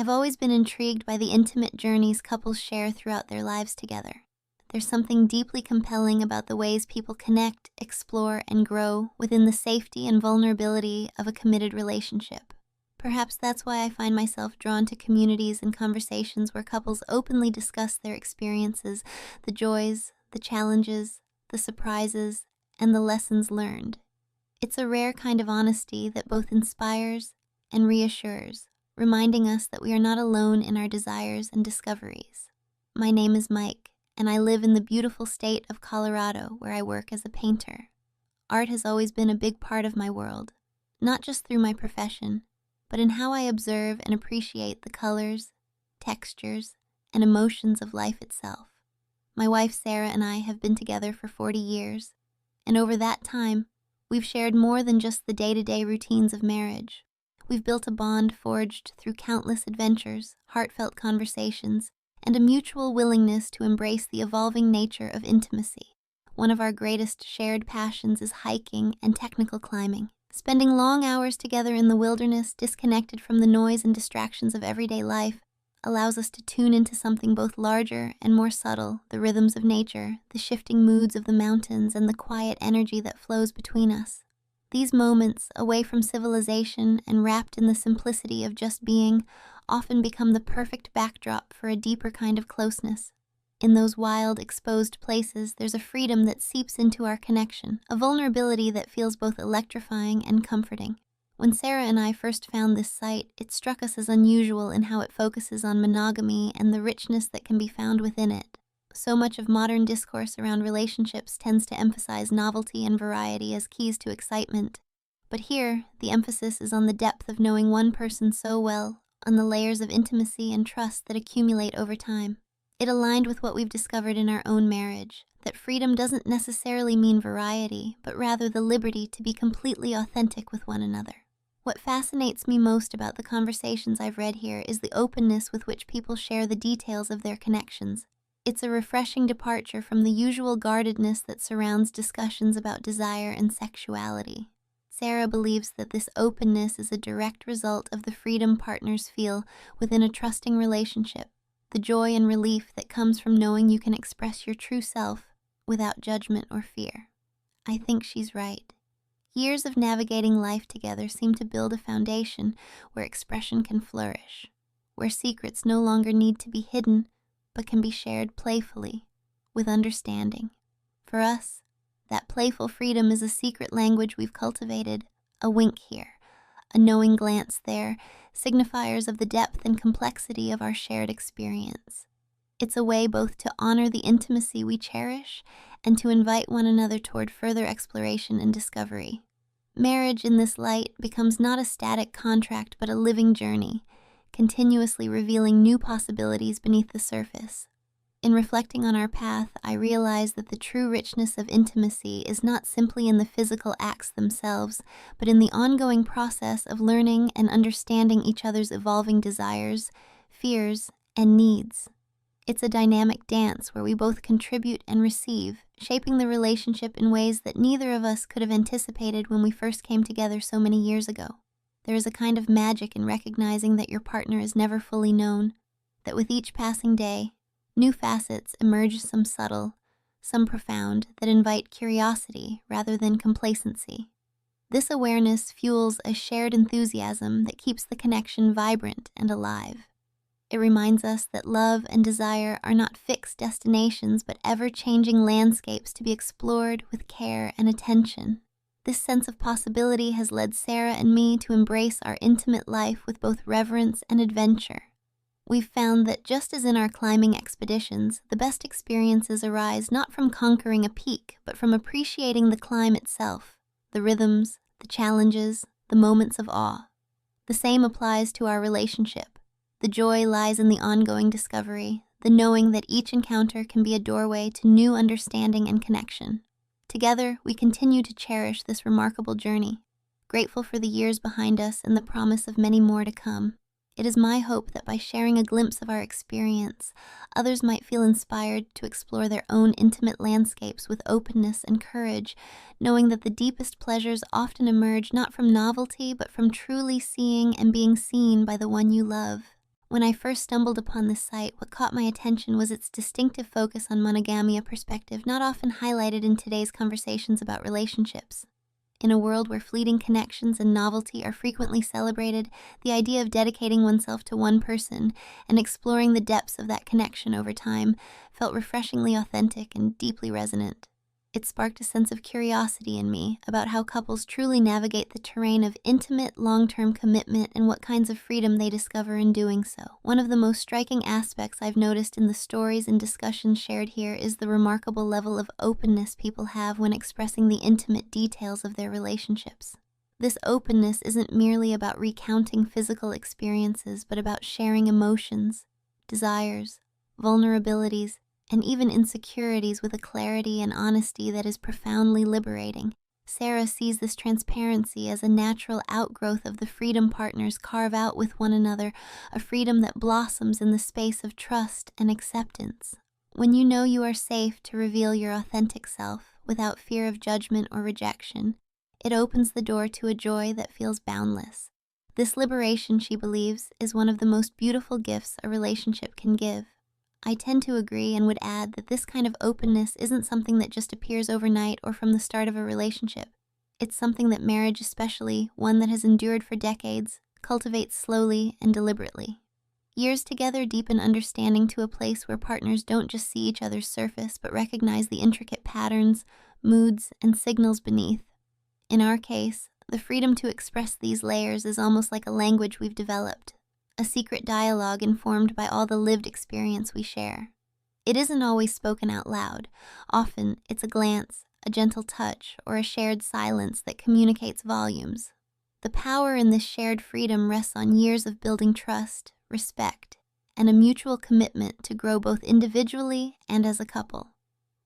I've always been intrigued by the intimate journeys couples share throughout their lives together. There's something deeply compelling about the ways people connect, explore, and grow within the safety and vulnerability of a committed relationship. Perhaps that's why I find myself drawn to communities and conversations where couples openly discuss their experiences, the joys, the challenges, the surprises, and the lessons learned. It's a rare kind of honesty that both inspires and reassures, reminding us that we are not alone in our desires and discoveries. My name is Mike, and I live in the beautiful state of Colorado, where I work as a painter. Art has always been a big part of my world, not just through my profession, but in how I observe and appreciate the colors, textures, and emotions of life itself. My wife Sarah and I have been together for 40 years, and over that time, we've shared more than just the day-to-day routines of marriage. We've built a bond forged through countless adventures, heartfelt conversations, and a mutual willingness to embrace the evolving nature of intimacy. One of our greatest shared passions is hiking and technical climbing. Spending long hours together in the wilderness, disconnected from the noise and distractions of everyday life, allows us to tune into something both larger and more subtle, the rhythms of nature, the shifting moods of the mountains, and the quiet energy that flows between us. These moments, away from civilization and wrapped in the simplicity of just being, often become the perfect backdrop for a deeper kind of closeness. In those wild, exposed places, there's a freedom that seeps into our connection, a vulnerability that feels both electrifying and comforting. When Sarah and I first found this site, it struck us as unusual in how it focuses on monogamy and the richness that can be found within it. So much of modern discourse around relationships tends to emphasize novelty and variety as keys to excitement. But here, the emphasis is on the depth of knowing one person so well, on the layers of intimacy and trust that accumulate over time. It aligned with what we've discovered in our own marriage, that freedom doesn't necessarily mean variety, but rather the liberty to be completely authentic with one another. What fascinates me most about the conversations I've read here is the openness with which people share the details of their connections. It's a refreshing departure from the usual guardedness that surrounds discussions about desire and sexuality. Sarah believes that this openness is a direct result of the freedom partners feel within a trusting relationship, the joy and relief that comes from knowing you can express your true self without judgment or fear. I think she's right. Years of navigating life together seem to build a foundation where expression can flourish, where secrets no longer need to be hidden, but can be shared playfully, with understanding. For us, that playful freedom is a secret language we've cultivated, a wink here, a knowing glance there, signifiers of the depth and complexity of our shared experience. It's a way both to honor the intimacy we cherish and to invite one another toward further exploration and discovery. Marriage in this light becomes not a static contract but a living journey, continuously revealing new possibilities beneath the surface. In reflecting on our path, I realize that the true richness of intimacy is not simply in the physical acts themselves, but in the ongoing process of learning and understanding each other's evolving desires, fears, and needs. It's a dynamic dance where we both contribute and receive, shaping the relationship in ways that neither of us could have anticipated when we first came together so many years ago. There is a kind of magic in recognizing that your partner is never fully known, that with each passing day, new facets emerge, some subtle, some profound, that invite curiosity rather than complacency. This awareness fuels a shared enthusiasm that keeps the connection vibrant and alive. It reminds us that love and desire are not fixed destinations but ever-changing landscapes to be explored with care and attention. This sense of possibility has led Sarah and me to embrace our intimate life with both reverence and adventure. We've found that just as in our climbing expeditions, the best experiences arise not from conquering a peak, but from appreciating the climb itself, the rhythms, the challenges, the moments of awe. The same applies to our relationship. The joy lies in the ongoing discovery, the knowing that each encounter can be a doorway to new understanding and connection. Together, we continue to cherish this remarkable journey, grateful for the years behind us and the promise of many more to come. It is my hope that by sharing a glimpse of our experience, others might feel inspired to explore their own intimate landscapes with openness and courage, knowing that the deepest pleasures often emerge not from novelty, but from truly seeing and being seen by the one you love. When I first stumbled upon this site, what caught my attention was its distinctive focus on monogamy, a perspective not often highlighted in today's conversations about relationships. In a world where fleeting connections and novelty are frequently celebrated, the idea of dedicating oneself to one person and exploring the depths of that connection over time felt refreshingly authentic and deeply resonant. It sparked a sense of curiosity in me about how couples truly navigate the terrain of intimate, long-term commitment and what kinds of freedom they discover in doing so. One of the most striking aspects I've noticed in the stories and discussions shared here is the remarkable level of openness people have when expressing the intimate details of their relationships. This openness isn't merely about recounting physical experiences, but about sharing emotions, desires, vulnerabilities, and even insecurities with a clarity and honesty that is profoundly liberating. Sarah sees this transparency as a natural outgrowth of the freedom partners carve out with one another, a freedom that blossoms in the space of trust and acceptance. When you know you are safe to reveal your authentic self without fear of judgment or rejection, it opens the door to a joy that feels boundless. This liberation, she believes, is one of the most beautiful gifts a relationship can give. I tend to agree and would add that this kind of openness isn't something that just appears overnight or from the start of a relationship. It's something that marriage, especially one that has endured for decades, cultivates slowly and deliberately. Years together deepen understanding to a place where partners don't just see each other's surface, but recognize the intricate patterns, moods, and signals beneath. In our case, the freedom to express these layers is almost like a language we've developed, a secret dialogue informed by all the lived experience we share. It isn't always spoken out loud. Often, it's a glance, a gentle touch, or a shared silence that communicates volumes. The power in this shared freedom rests on years of building trust, respect, and a mutual commitment to grow both individually and as a couple.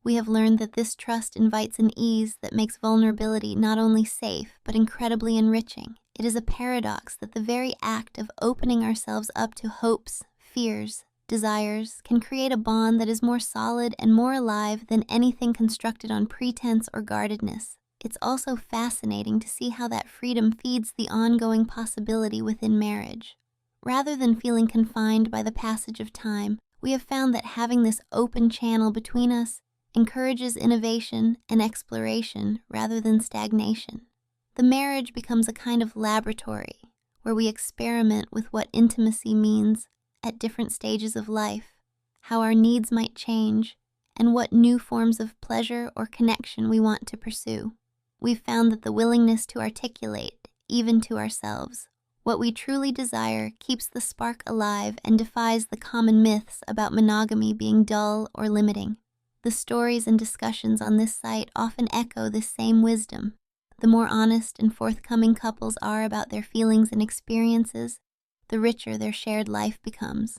We have learned that this trust invites an ease that makes vulnerability not only safe, but incredibly enriching. It is a paradox that the very act of opening ourselves up to hopes, fears, desires can create a bond that is more solid and more alive than anything constructed on pretense or guardedness. It's also fascinating to see how that freedom feeds the ongoing possibility within marriage. Rather than feeling confined by the passage of time, we have found that having this open channel between us encourages innovation and exploration rather than stagnation. The marriage becomes a kind of laboratory where we experiment with what intimacy means at different stages of life, how our needs might change, and what new forms of pleasure or connection we want to pursue. We've found that the willingness to articulate, even to ourselves, what we truly desire keeps the spark alive and defies the common myths about monogamy being dull or limiting. The stories and discussions on this site often echo this same wisdom. The more honest and forthcoming couples are about their feelings and experiences, the richer their shared life becomes.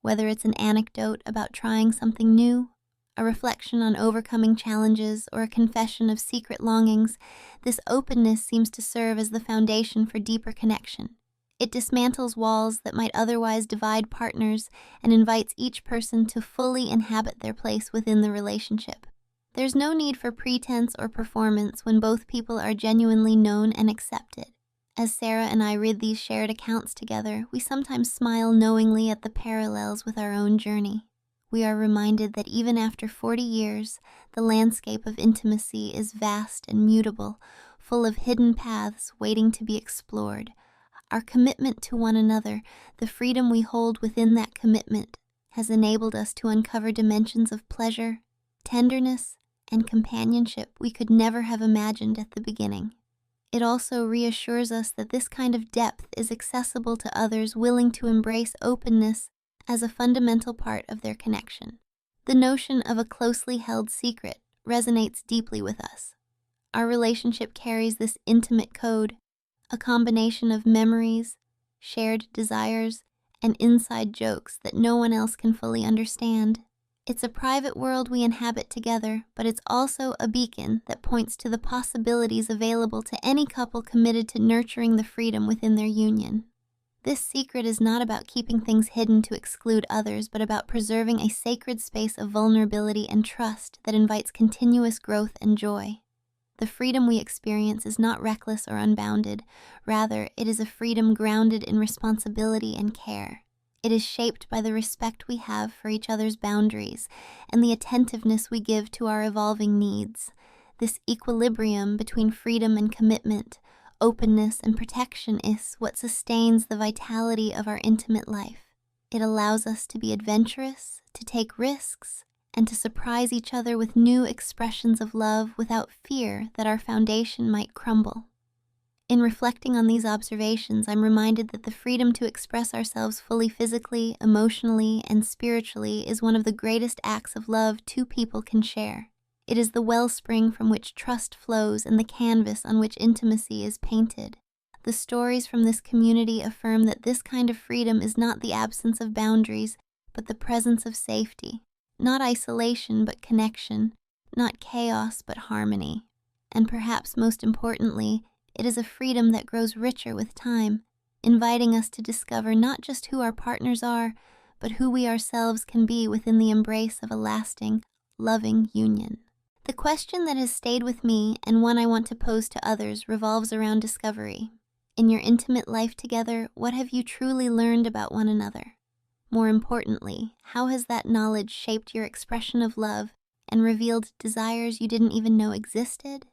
Whether it's an anecdote about trying something new, a reflection on overcoming challenges, or a confession of secret longings, this openness seems to serve as the foundation for deeper connection. It dismantles walls that might otherwise divide partners and invites each person to fully inhabit their place within the relationship. There's no need for pretense or performance when both people are genuinely known and accepted. As Sarah and I read these shared accounts together, we sometimes smile knowingly at the parallels with our own journey. We are reminded that even after 40 years, the landscape of intimacy is vast and mutable, full of hidden paths waiting to be explored. Our commitment to one another, the freedom we hold within that commitment, has enabled us to uncover dimensions of pleasure, tenderness, and companionship we could never have imagined at the beginning. It also reassures us that this kind of depth is accessible to others willing to embrace openness as a fundamental part of their connection. The notion of a closely held secret resonates deeply with us. Our relationship carries this intimate code, a combination of memories, shared desires, and inside jokes that no one else can fully understand. It's a private world we inhabit together, but it's also a beacon that points to the possibilities available to any couple committed to nurturing the freedom within their union. This secret is not about keeping things hidden to exclude others, but about preserving a sacred space of vulnerability and trust that invites continuous growth and joy. The freedom we experience is not reckless or unbounded. Rather, it is a freedom grounded in responsibility and care. It is shaped by the respect we have for each other's boundaries and the attentiveness we give to our evolving needs. This equilibrium between freedom and commitment, openness and protection is what sustains the vitality of our intimate life. It allows us to be adventurous, to take risks, and to surprise each other with new expressions of love without fear that our foundation might crumble. In reflecting on these observations, I'm reminded that the freedom to express ourselves fully physically, emotionally, and spiritually is one of the greatest acts of love two people can share. It is the wellspring from which trust flows and the canvas on which intimacy is painted. The stories from this community affirm that this kind of freedom is not the absence of boundaries, but the presence of safety. Not isolation, but connection. Not chaos, but harmony. And perhaps most importantly, it is a freedom that grows richer with time, inviting us to discover not just who our partners are, but who we ourselves can be within the embrace of a lasting, loving union. The question that has stayed with me, and one I want to pose to others, revolves around discovery. In your intimate life together, what have you truly learned about one another? More importantly, how has that knowledge shaped your expression of love and revealed desires you didn't even know existed?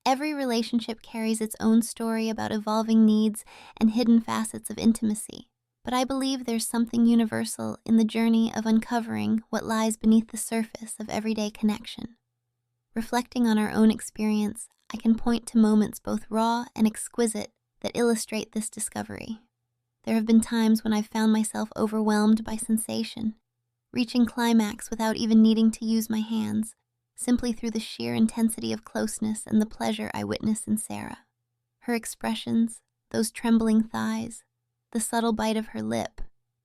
Every relationship carries its own story about evolving needs and hidden facets of intimacy, but I believe there's something universal in the journey of uncovering what lies beneath the surface of everyday connection. Reflecting on our own experience, I can point to moments both raw and exquisite that illustrate this discovery. There have been times when I've found myself overwhelmed by sensation, reaching climax without even needing to use my hands, simply through the sheer intensity of closeness and the pleasure I witnessed in Sarah. Her expressions, those trembling thighs, the subtle bite of her lip,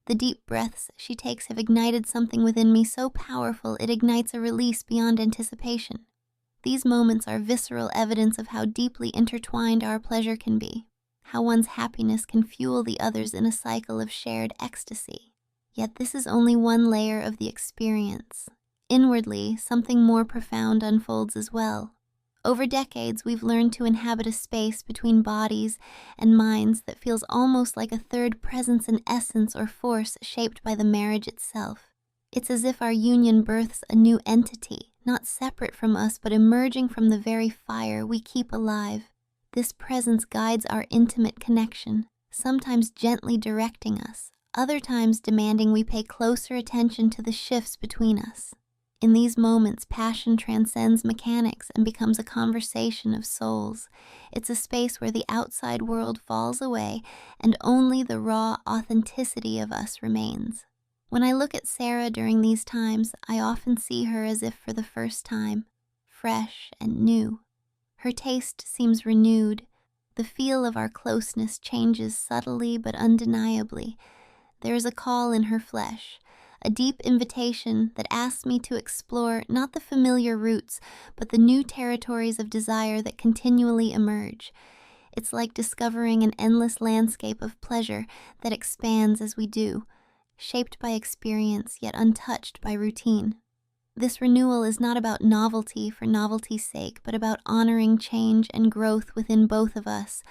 the deep breaths she takes have ignited something within me so powerful it ignites a release beyond anticipation. These moments are visceral evidence of how deeply intertwined our pleasure can be, how one's happiness can fuel the others in a cycle of shared ecstasy. Yet this is only one layer of the experience. Inwardly, something more profound unfolds as well. Over decades, we've learned to inhabit a space between bodies and minds that feels almost like a third presence and essence or force shaped by the marriage itself. It's as if our union births a new entity, not separate from us, but emerging from the very fire we keep alive. This presence guides our intimate connection, sometimes gently directing us, other times demanding we pay closer attention to the shifts between us. In these moments, passion transcends mechanics and becomes a conversation of souls. It's a space where the outside world falls away and only the raw authenticity of us remains. When I look at Sarah during these times, I often see her as if for the first time, fresh and new. Her taste seems renewed. The feel of our closeness changes subtly but undeniably. There is a call in her flesh, a deep invitation that asks me to explore not the familiar routes, but the new territories of desire that continually emerge. It's like discovering an endless landscape of pleasure that expands as we do, shaped by experience yet untouched by routine. This renewal is not about novelty for novelty's sake, but about honoring change and growth within both of us.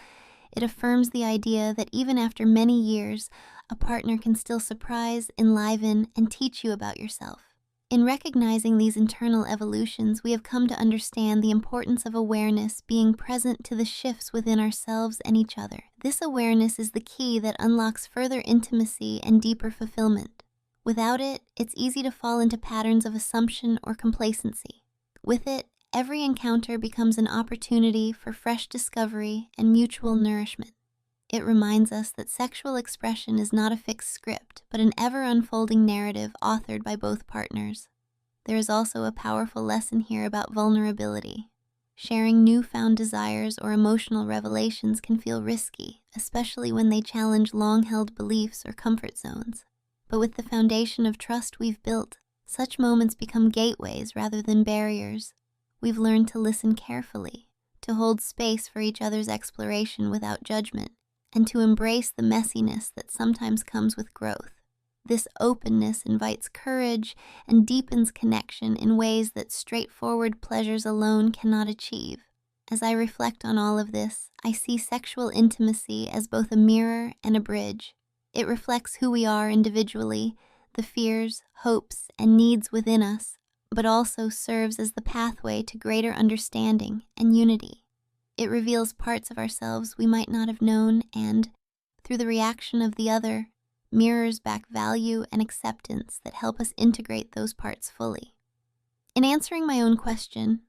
It affirms the idea that even after many years, a partner can still surprise, enliven, and teach you about yourself. In recognizing these internal evolutions, we have come to understand the importance of awareness being present to the shifts within ourselves and each other. This awareness is the key that unlocks further intimacy and deeper fulfillment. Without it, it's easy to fall into patterns of assumption or complacency. With it, every encounter becomes an opportunity for fresh discovery and mutual nourishment. It reminds us that sexual expression is not a fixed script, but an ever-unfolding narrative authored by both partners. There is also a powerful lesson here about vulnerability. Sharing newfound desires or emotional revelations can feel risky, especially when they challenge long-held beliefs or comfort zones. But with the foundation of trust we've built, such moments become gateways rather than barriers. We've learned to listen carefully, to hold space for each other's exploration without judgment, and to embrace the messiness that sometimes comes with growth. This openness invites courage and deepens connection in ways that straightforward pleasures alone cannot achieve. As I reflect on all of this, I see sexual intimacy as both a mirror and a bridge. It reflects who we are individually, the fears, hopes, and needs within us, but also serves as the pathway to greater understanding and unity. It reveals parts of ourselves we might not have known and, through the reaction of the other, mirrors back value and acceptance that help us integrate those parts fully. In answering my own question,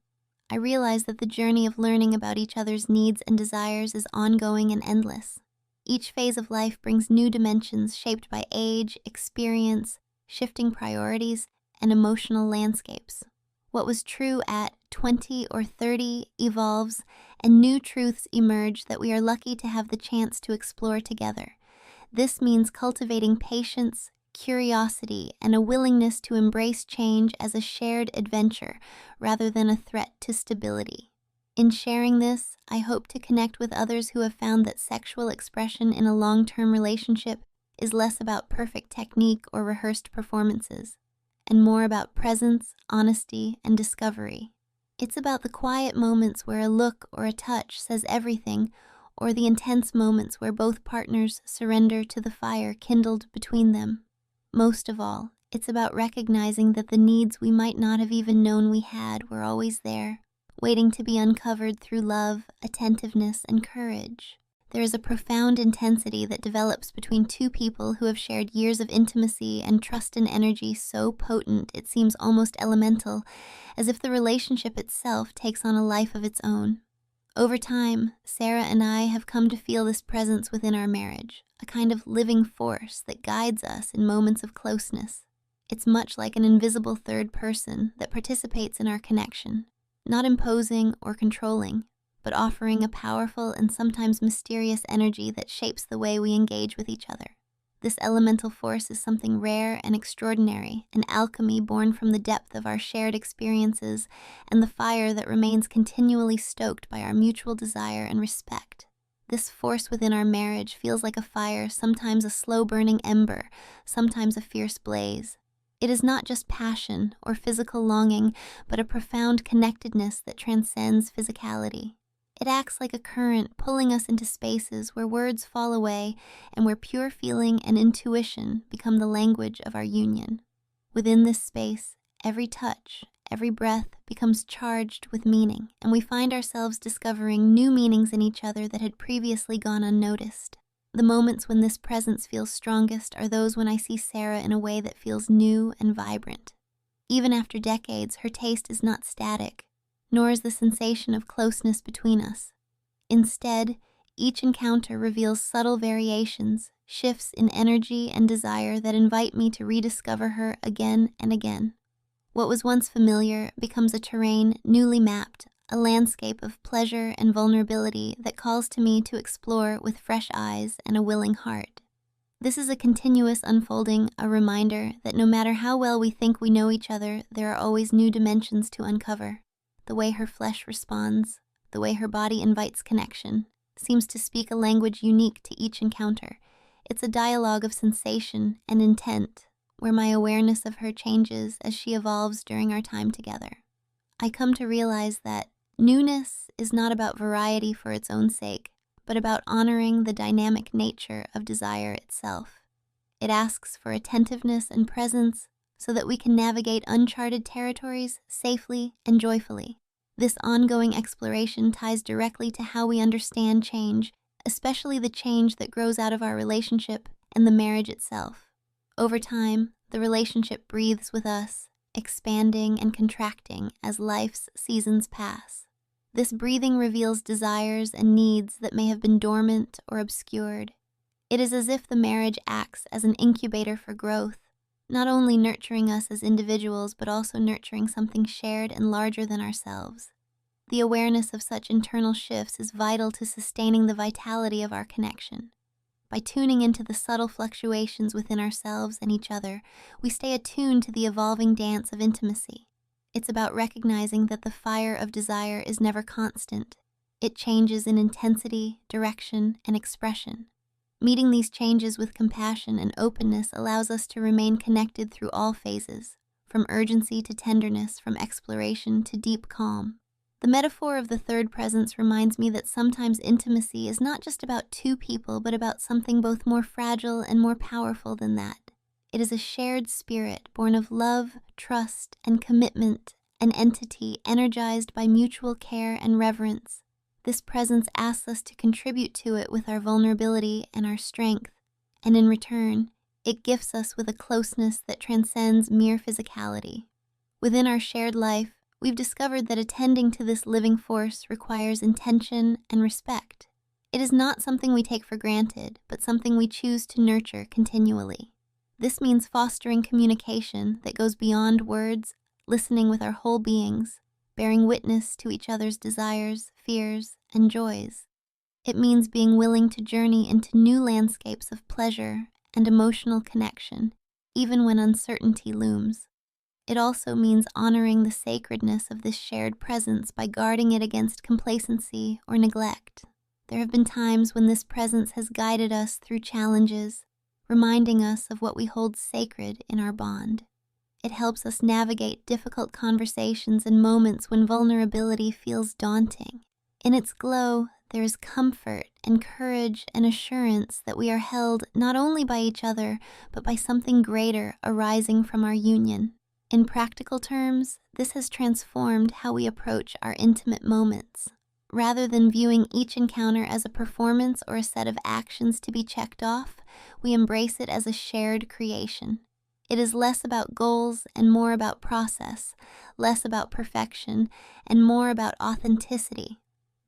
I realize that the journey of learning about each other's needs and desires is ongoing and endless. Each phase of life brings new dimensions shaped by age, experience, shifting priorities, and emotional landscapes. What was true at 20 or 30 evolves, and new truths emerge that we are lucky to have the chance to explore together. This means cultivating patience, curiosity, and a willingness to embrace change as a shared adventure rather than a threat to stability. In sharing this, I hope to connect with others who have found that sexual expression in a long-term relationship is less about perfect technique or rehearsed performances, and more about presence, honesty, and discovery. It's about the quiet moments where a look or a touch says everything, or the intense moments where both partners surrender to the fire kindled between them. Most of all, it's about recognizing that the needs we might not have even known we had were always there, waiting to be uncovered through love, attentiveness, and courage. There is a profound intensity that develops between two people who have shared years of intimacy and trust and energy so potent it seems almost elemental, as if the relationship itself takes on a life of its own. Over time, Sarah and I have come to feel this presence within our marriage, a kind of living force that guides us in moments of closeness. It's much like an invisible third person that participates in our connection, not imposing or controlling, but offering a powerful and sometimes mysterious energy that shapes the way we engage with each other. This elemental force is something rare and extraordinary, an alchemy born from the depth of our shared experiences and the fire that remains continually stoked by our mutual desire and respect. This force within our marriage feels like a fire, sometimes a slow-burning ember, sometimes a fierce blaze. It is not just passion or physical longing, but a profound connectedness that transcends physicality. It acts like a current, pulling us into spaces where words fall away and where pure feeling and intuition become the language of our union. Within this space, every touch, every breath becomes charged with meaning, and we find ourselves discovering new meanings in each other that had previously gone unnoticed. The moments when this presence feels strongest are those when I see Sarah in a way that feels new and vibrant. Even after decades, her taste is not static, nor is the sensation of closeness between us. Instead, each encounter reveals subtle variations, shifts in energy and desire that invite me to rediscover her again and again. What was once familiar becomes a terrain newly mapped, a landscape of pleasure and vulnerability that calls to me to explore with fresh eyes and a willing heart. This is a continuous unfolding, a reminder that no matter how well we think we know each other, there are always new dimensions to uncover. The way her flesh responds, the way her body invites connection, seems to speak a language unique to each encounter. It's a dialogue of sensation and intent, where my awareness of her changes as she evolves during our time together. I come to realize that newness is not about variety for its own sake, but about honoring the dynamic nature of desire itself. It asks for attentiveness and presence so that we can navigate uncharted territories safely and joyfully. This ongoing exploration ties directly to how we understand change, especially the change that grows out of our relationship and the marriage itself. Over time, the relationship breathes with us, expanding and contracting as life's seasons pass. This breathing reveals desires and needs that may have been dormant or obscured. It is as if the marriage acts as an incubator for growth, not only nurturing us as individuals, but also nurturing something shared and larger than ourselves. The awareness of such internal shifts is vital to sustaining the vitality of our connection. By tuning into the subtle fluctuations within ourselves and each other, we stay attuned to the evolving dance of intimacy. It's about recognizing that the fire of desire is never constant. It changes in intensity, direction, and expression. Meeting these changes with compassion and openness allows us to remain connected through all phases, from urgency to tenderness, from exploration to deep calm. The metaphor of the third presence reminds me that sometimes intimacy is not just about two people, but about something both more fragile and more powerful than that. It is a shared spirit born of love, trust, and commitment, an entity energized by mutual care and reverence. This presence asks us to contribute to it with our vulnerability and our strength, and in return, it gifts us with a closeness that transcends mere physicality. Within our shared life, we've discovered that attending to this living force requires intention and respect. It is not something we take for granted, but something we choose to nurture continually. This means fostering communication that goes beyond words, listening with our whole beings, bearing witness to each other's desires, fears, and joys. It means being willing to journey into new landscapes of pleasure and emotional connection, even when uncertainty looms. It also means honoring the sacredness of this shared presence by guarding it against complacency or neglect. There have been times when this presence has guided us through challenges, reminding us of what we hold sacred in our bond. It helps us navigate difficult conversations and moments when vulnerability feels daunting. In its glow, there is comfort and courage and assurance that we are held not only by each other, but by something greater arising from our union. In practical terms, this has transformed how we approach our intimate moments. Rather than viewing each encounter as a performance or a set of actions to be checked off, we embrace it as a shared creation. It is less about goals and more about process, less about perfection and more about authenticity.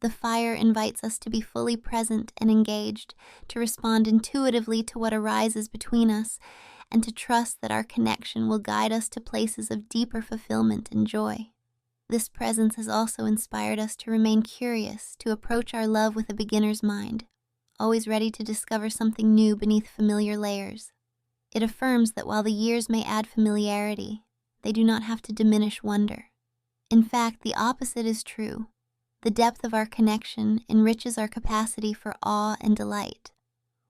The fire invites us to be fully present and engaged, to respond intuitively to what arises between us, and to trust that our connection will guide us to places of deeper fulfillment and joy. This presence has also inspired us to remain curious, to approach our love with a beginner's mind, always ready to discover something new beneath familiar layers. It affirms that while the years may add familiarity, they do not have to diminish wonder. In fact, the opposite is true. The depth of our connection enriches our capacity for awe and delight.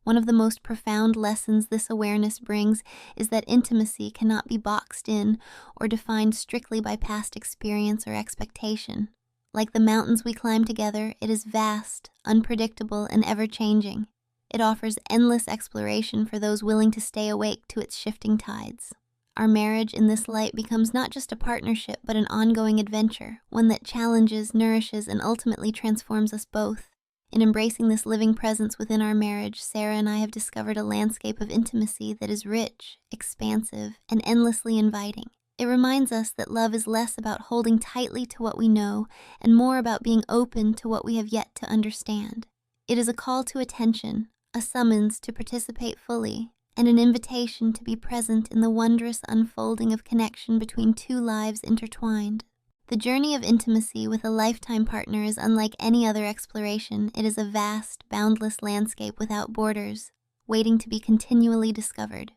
One of the most profound lessons this awareness brings is that intimacy cannot be boxed in or defined strictly by past experience or expectation. Like the mountains we climb together, it is vast, unpredictable, and ever-changing. It offers endless exploration for those willing to stay awake to its shifting tides. Our marriage in this light becomes not just a partnership, but an ongoing adventure, one that challenges, nourishes, and ultimately transforms us both. In embracing this living presence within our marriage, Sarah and I have discovered a landscape of intimacy that is rich, expansive, and endlessly inviting. It reminds us that love is less about holding tightly to what we know and more about being open to what we have yet to understand. It is a call to attention, a summons to participate fully, and an invitation to be present in the wondrous unfolding of connection between two lives intertwined. The journey of intimacy with a lifetime partner is unlike any other exploration. It is a vast, boundless landscape without borders, waiting to be continually discovered.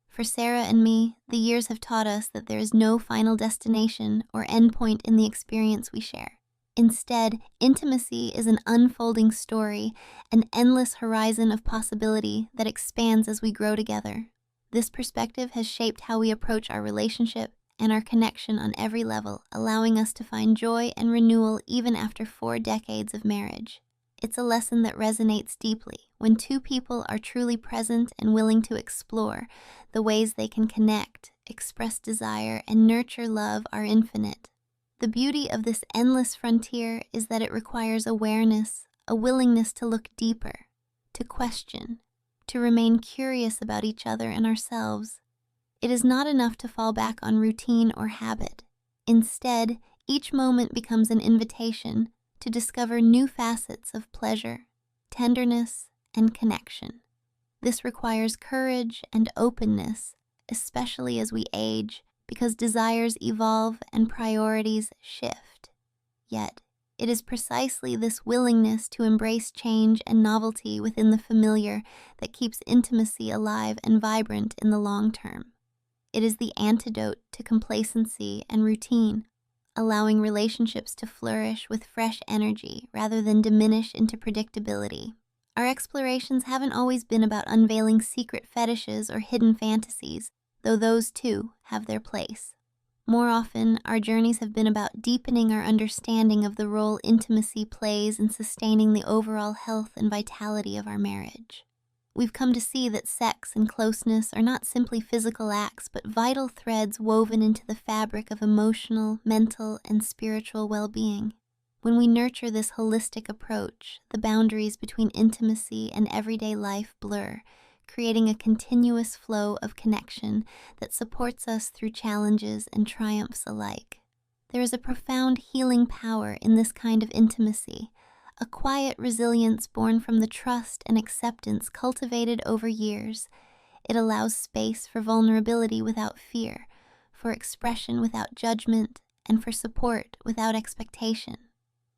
For Sarah and me, the years have taught us that there is no final destination or endpoint in the experience we share. Instead, intimacy is an unfolding story, an endless horizon of possibility that expands as we grow together. This perspective has shaped how we approach our relationship and our connection on every level, allowing us to find joy and renewal even after 4 decades of marriage. It's a lesson that resonates deeply. When two people are truly present and willing to explore, the ways they can connect, express desire, and nurture love are infinite. The beauty of this endless frontier is that it requires awareness, a willingness to look deeper, to question, to remain curious about each other and ourselves. It is not enough to fall back on routine or habit. Instead, each moment becomes an invitation to discover new facets of pleasure, tenderness, and connection. This requires courage and openness, especially as we age, because desires evolve and priorities shift. Yet, it is precisely this willingness to embrace change and novelty within the familiar that keeps intimacy alive and vibrant in the long term. It is the antidote to complacency and routine, allowing relationships to flourish with fresh energy rather than diminish into predictability. Our explorations haven't always been about unveiling secret fetishes or hidden fantasies, though those too have their place. More often, our journeys have been about deepening our understanding of the role intimacy plays in sustaining the overall health and vitality of our marriage. We've come to see that sex and closeness are not simply physical acts, but vital threads woven into the fabric of emotional, mental, and spiritual well-being. When we nurture this holistic approach, the boundaries between intimacy and everyday life blur, creating a continuous flow of connection that supports us through challenges and triumphs alike. There is a profound healing power in this kind of intimacy, a quiet resilience born from the trust and acceptance cultivated over years. It allows space for vulnerability without fear, for expression without judgment, and for support without expectation.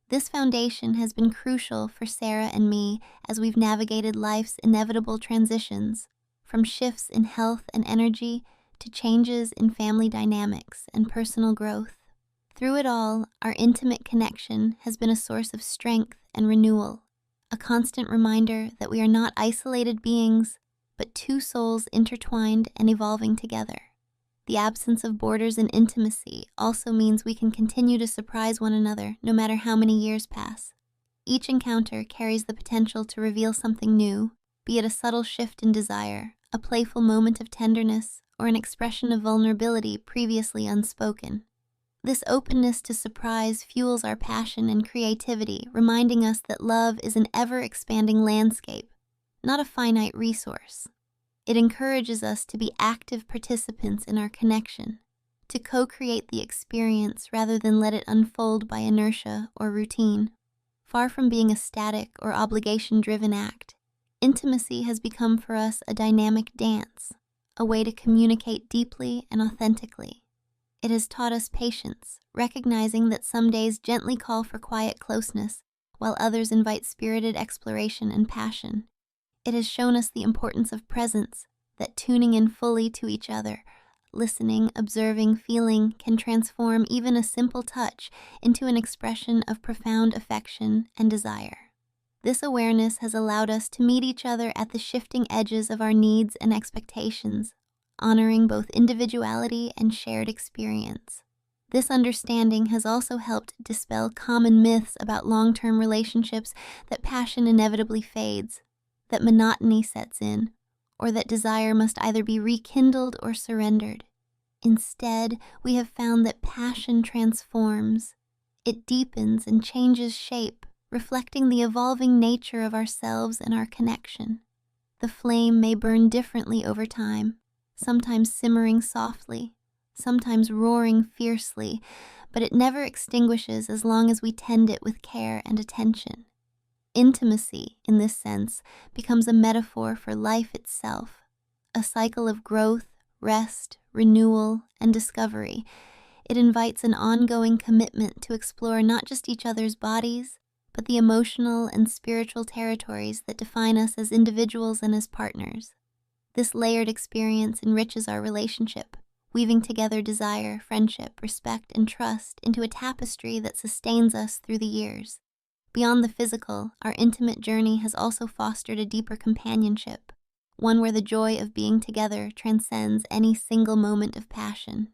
This foundation has been crucial for Sarah and me as we've navigated life's inevitable transitions, from shifts in health and energy to changes in family dynamics and personal growth. Through it all, our intimate connection has been a source of strength and renewal, a constant reminder that we are not isolated beings, but two souls intertwined and evolving together. The absence of borders in intimacy also means we can continue to surprise one another no matter how many years pass. Each encounter carries the potential to reveal something new, be it a subtle shift in desire, a playful moment of tenderness, or an expression of vulnerability previously unspoken. This openness to surprise fuels our passion and creativity, reminding us that love is an ever-expanding landscape, not a finite resource. It encourages us to be active participants in our connection, to co-create the experience rather than let it unfold by inertia or routine. Far from being a static or obligation-driven act, intimacy has become for us a dynamic dance, a way to communicate deeply and authentically. It has taught us patience, recognizing that some days gently call for quiet closeness, while others invite spirited exploration and passion. It has shown us the importance of presence, that tuning in fully to each other, listening, observing, feeling, can transform even a simple touch into an expression of profound affection and desire. This awareness has allowed us to meet each other at the shifting edges of our needs and expectations, honoring both individuality and shared experience. This understanding has also helped dispel common myths about long-term relationships, that passion inevitably fades, that monotony sets in, or that desire must either be rekindled or surrendered. Instead, we have found that passion transforms. It deepens and changes shape, reflecting the evolving nature of ourselves and our connection. The flame may burn differently over time, sometimes simmering softly, sometimes roaring fiercely, but it never extinguishes as long as we tend it with care and attention. Intimacy, in this sense, becomes a metaphor for life itself, a cycle of growth, rest, renewal, and discovery. It invites an ongoing commitment to explore not just each other's bodies, but the emotional and spiritual territories that define us as individuals and as partners. This layered experience enriches our relationship, weaving together desire, friendship, respect, and trust into a tapestry that sustains us through the years. Beyond the physical, our intimate journey has also fostered a deeper companionship, one where the joy of being together transcends any single moment of passion.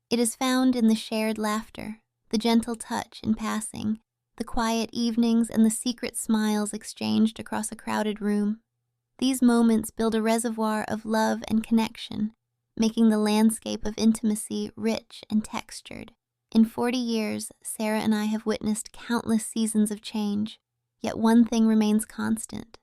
It is found in the shared laughter, the gentle touch in passing, the quiet evenings, and the secret smiles exchanged across a crowded room. These moments build a reservoir of love and connection, making the landscape of intimacy rich and textured. In 40 years, Sarah and I have witnessed countless seasons of change, yet one thing remains constant: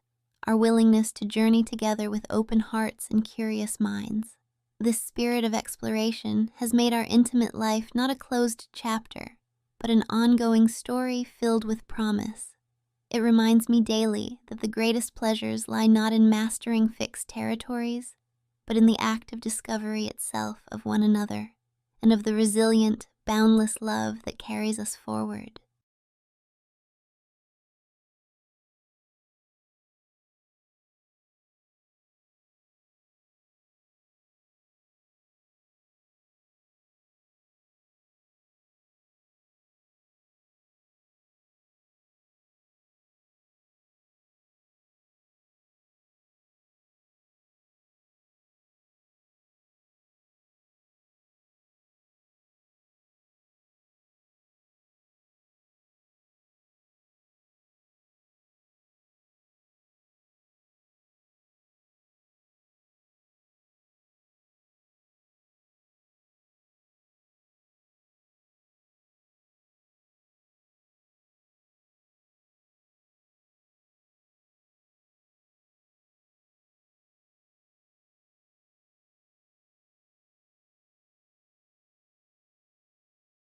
our willingness to journey together with open hearts and curious minds. This spirit of exploration has made our intimate life not a closed chapter, but an ongoing story filled with promise. It reminds me daily that the greatest pleasures lie not in mastering fixed territories, but in the act of discovery itself of one another, and of the resilient, boundless love that carries us forward.